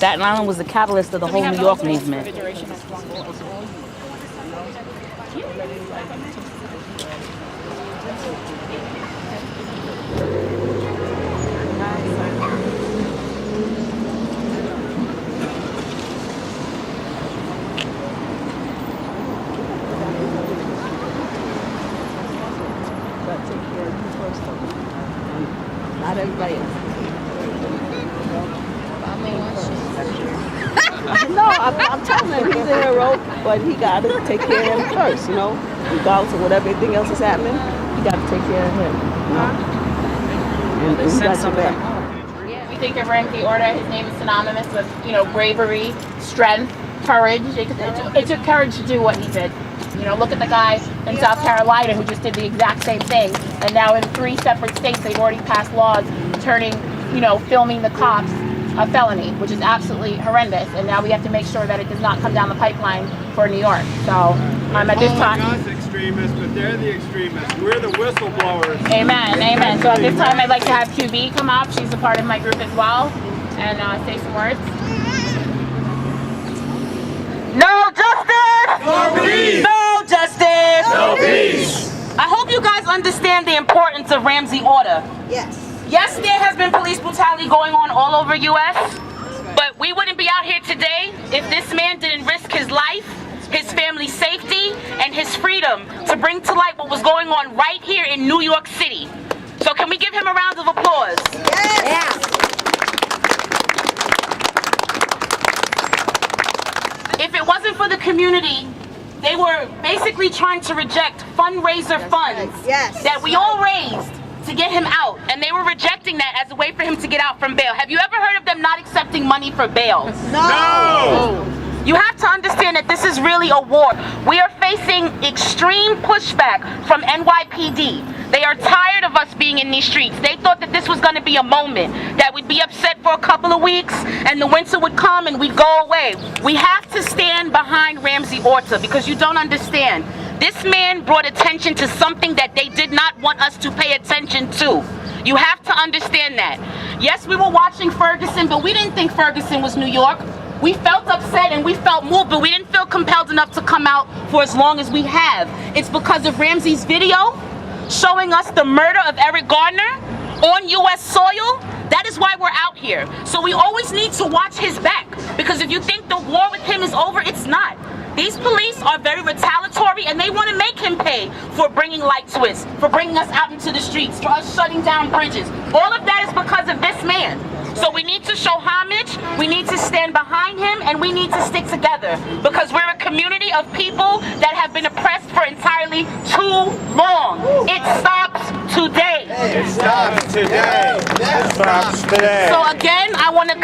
Staten Island was the catalyst of the whole New York movement. Not everybody else. No, I'm telling him he's in a rope, but he got to take care of him first, you know. Regardless of whatever everything else is happening, he got to take care of him. You know? And he got your back. We think of Ramsey Orta. His name is synonymous with, you know, bravery, strength, courage. It took courage to do what he did. You know, look at the guy in South Carolina who just did the exact same thing. And now in 3 separate states, they've already passed laws turning, you know, filming the cops a felony, which is absolutely horrendous. And now we have to make sure that it does not come down the pipeline for New York. So at this time, us extremists, but they're the extremists. We're the whistleblowers. Amen, amen. So at this time, I'd like to have QB come up. She's a part of my group as well, and say some words. No justice! No peace! No justice! No peace! I hope you guys understand the importance of Ramsey Orta. Yes. Yes, there has been police brutality going on all over U.S., but we wouldn't be out here today if this man didn't risk his life, his family's safety, and his freedom to bring to light what was going on right here in New York City. So can we give him a round of applause? Yes. If it wasn't for the community, they were basically trying to reject fundraiser funds that we all raised to get him out, and they were rejecting that as a way for him to get out from bail. Have you ever heard of them not accepting money for bail? No! You have to understand that this is really a war. We are facing extreme pushback from NYPD. They are tired of us being in these streets. They thought that this was going to be a moment, that we'd be upset for a couple of weeks and the winter would come and we'd go away. We have to stand behind Ramsey Orta because you don't understand. This man brought attention to something that they did not want us to pay attention to. You have to understand that. Yes, we were watching Ferguson, but we didn't think Ferguson was New York. We felt upset and we felt moved, but we didn't feel compelled enough to come out for as long as we have. It's because of Ramsey's video showing us the murder of Eric Garner on U.S. soil. That is why we're out here. So we always need to watch his back, because if you think the war with him is over, it's not. These police are very retaliatory and they want to make him pay for bringing light to us, for bringing us out into the streets, for us shutting down bridges. All of that is because of this man. So we need to show homage, we need to stand behind him, and we need to stick together, because we're a community of people that have been oppressed for entirely too long. It stops today. It stops today. It stops today. So again, I want to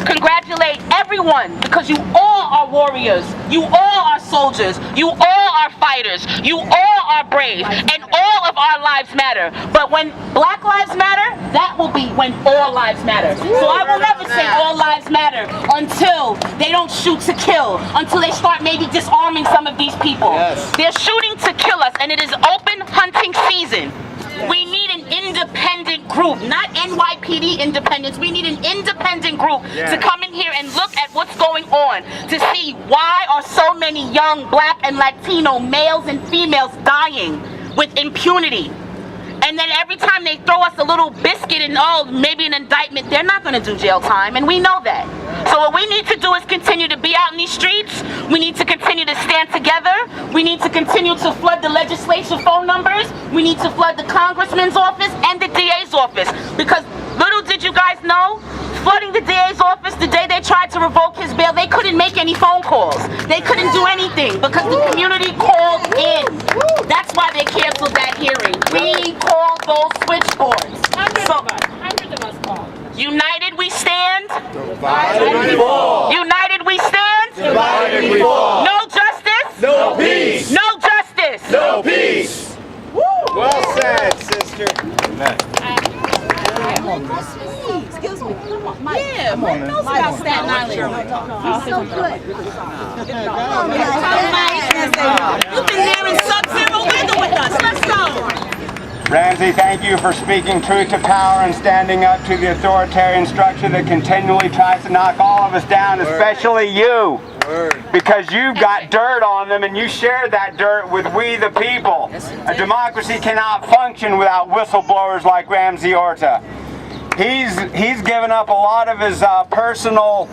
congratulate everyone, because you all are warriors, you all are soldiers, you all are fighters, you all are brave, and all of our lives matter. But when Black lives matter, that will be when all lives matter. So I will never say all lives matter until they don't shoot to kill, until they start maybe disarming some of these people. Yes. They're shooting to kill us, and it is open hunting season. We need an independent group, not NYPD independence. We need an independent group to come in here and look at what's going on, to see why are so many young Black and Latino males and females dying with impunity. And then every time they throw us a little biscuit and, oh, maybe an indictment, they're not going to do jail time, and we know that. So what we need to do is continue to be out in these streets. We need to continue to stand together. We need to continue to flood the legislature phone numbers. We need to flood the congressman's office and the DA's office. Because little did you guys know, flooding the DA's office the day they tried to revoke his bail, they couldn't make any phone calls. They couldn't do anything because the community called in. That's why they canceled that hearing. We called those switchboards. Hundreds of us called. United we stand. Divided we fall. United we stand. Divided we fall. No justice. No peace. No justice. No peace. Well said, sister. Excuse me. Come on, Mike. Yeah, Mike knows about Staten Island. He's so good. You've been there in sub-zero weather with us. Let's go. Ramsey, thank you for speaking truth to power and standing up to the authoritarian structure that continually tries to knock all of us down, especially you. Because you've got dirt on them and you share that dirt with we the people. A democracy cannot function without whistleblowers like Ramsey Orta. He's given up a lot of his personal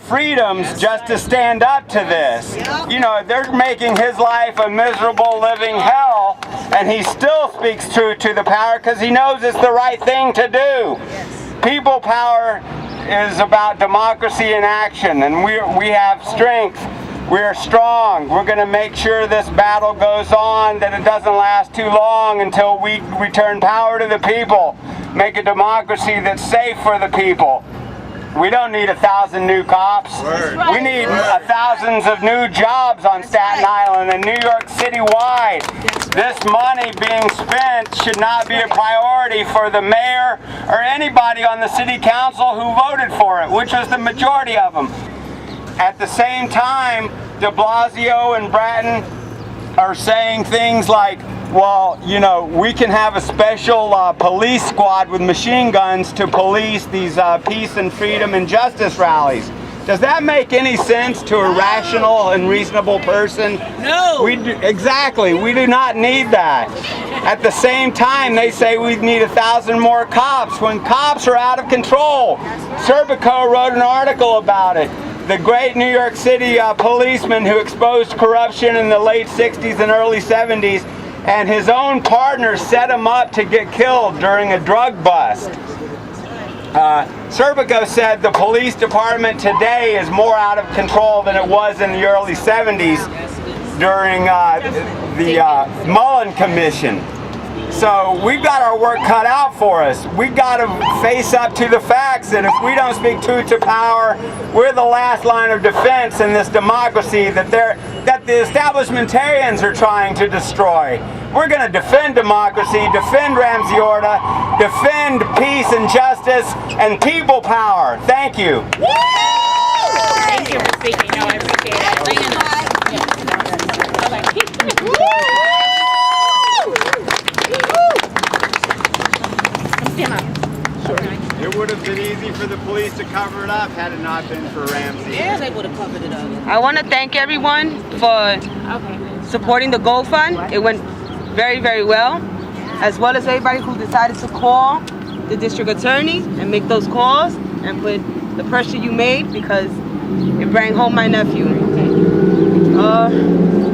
freedoms just to stand up to this. You know, they're making his life a miserable living hell, and he still speaks truth to the power because he knows it's the right thing to do. People power is about democracy in action, and we have strength. We're strong. We're going to make sure this battle goes on, that it doesn't last too long until we return power to the people. Make a democracy that's safe for the people. We don't need 1,000 new cops. We need thousands of new jobs on Staten Island and New York City wide. This money being spent should not be a priority for the mayor or anybody on the city council who voted for it, which was the majority of them. At the same time, de Blasio and Bratton are saying things like, well, you know, we can have a special police squad with machine guns to police these peace and freedom and justice rallies. Does that make any sense to a rational and reasonable person? No. Exactly. We do not need that. At the same time, they say we need 1,000 more cops when cops are out of control. Serpico wrote an article about it. The great New York City policeman who exposed corruption in the late 60s and early 70s, and his own partner set him up to get killed during a drug bust. Serpico said the police department today is more out of control than it was in the early 70s during the Mullen Commission. So we've got our work cut out for us. We've got to face up to the facts that if we don't speak truth to power, we're the last line of defense in this democracy that the establishmentarians are trying to destroy. We're going to defend democracy, defend Ramsey Orta, defend peace and justice and people power. Thank you. Thank you for speaking. No, I appreciate it. It would have been easy for the police to cover it up had it not been for Ramsey. Yeah, they would have covered it up. I want to thank everyone for supporting the Gold Fund. It went very, very well as everybody who decided to call the district attorney and make those calls and put the pressure you made, because it brought home my nephew.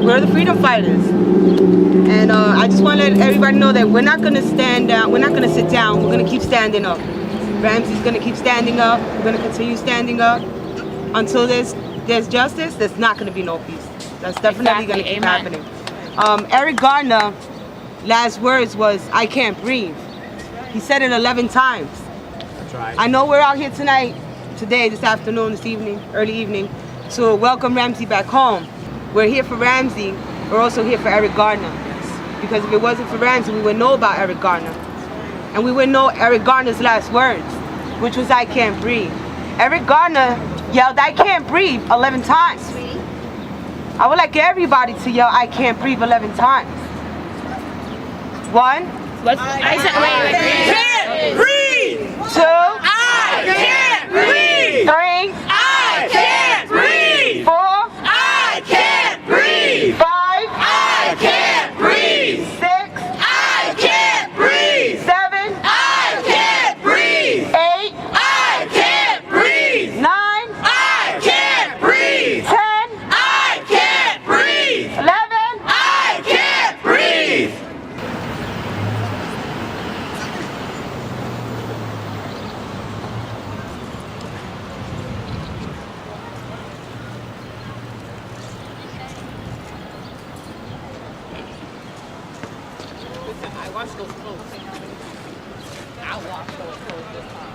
We're the freedom fighters. And I just want to let everybody know that we're not going to stand down. We're not going to sit down. We're going to keep standing up. Ramsey's going to keep standing up. We're going to continue standing up until there's justice. There's not going to be no peace. That's definitely going to keep happening. Eric Garner, last words was, "I can't breathe." He said it 11 times. That's right. I know we're out here tonight, today, this afternoon, this evening, early evening, to welcome Ramsey back home. We're here for Ramsey. We're also here for Eric Garner. Because if it wasn't for Ramsey, we wouldn't know about Eric Garner. And we wouldn't know Eric Garner's last words, which was, "I can't breathe." Eric Garner yelled, "I can't breathe" 11 times. I would like everybody to yell, "I can't breathe" 11 times. 1. I said, wait. Can't breathe. 2. I can't breathe. 3. I can't breathe. 4. I can't breathe. 5. I can't breathe. 6. I can't breathe. 7. I can't breathe. 8. I can't breathe. 9. I can't breathe. 10. I can't breathe. 11. I can't breathe. I wash those clothes. I wash those clothes this time.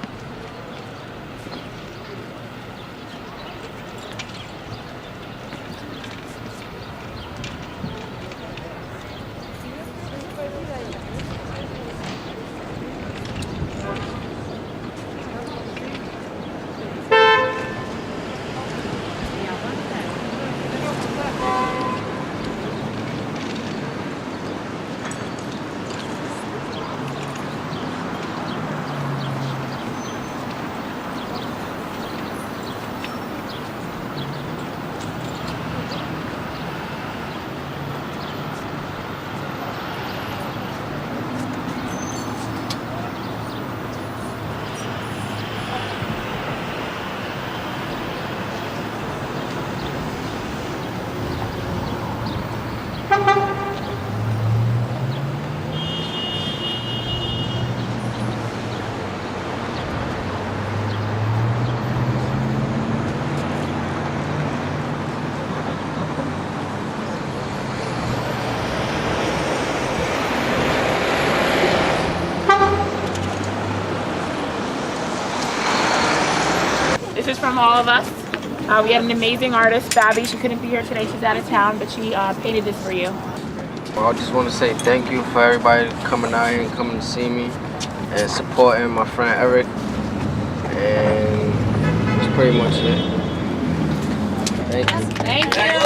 all of us. We had an amazing artist, Babby. She couldn't be here today. She's out of town, but she painted this for you. Well, I just want to say thank you for everybody coming out here and coming to see me and supporting my friend Eric. And that's pretty much it. Thank you. Thank you.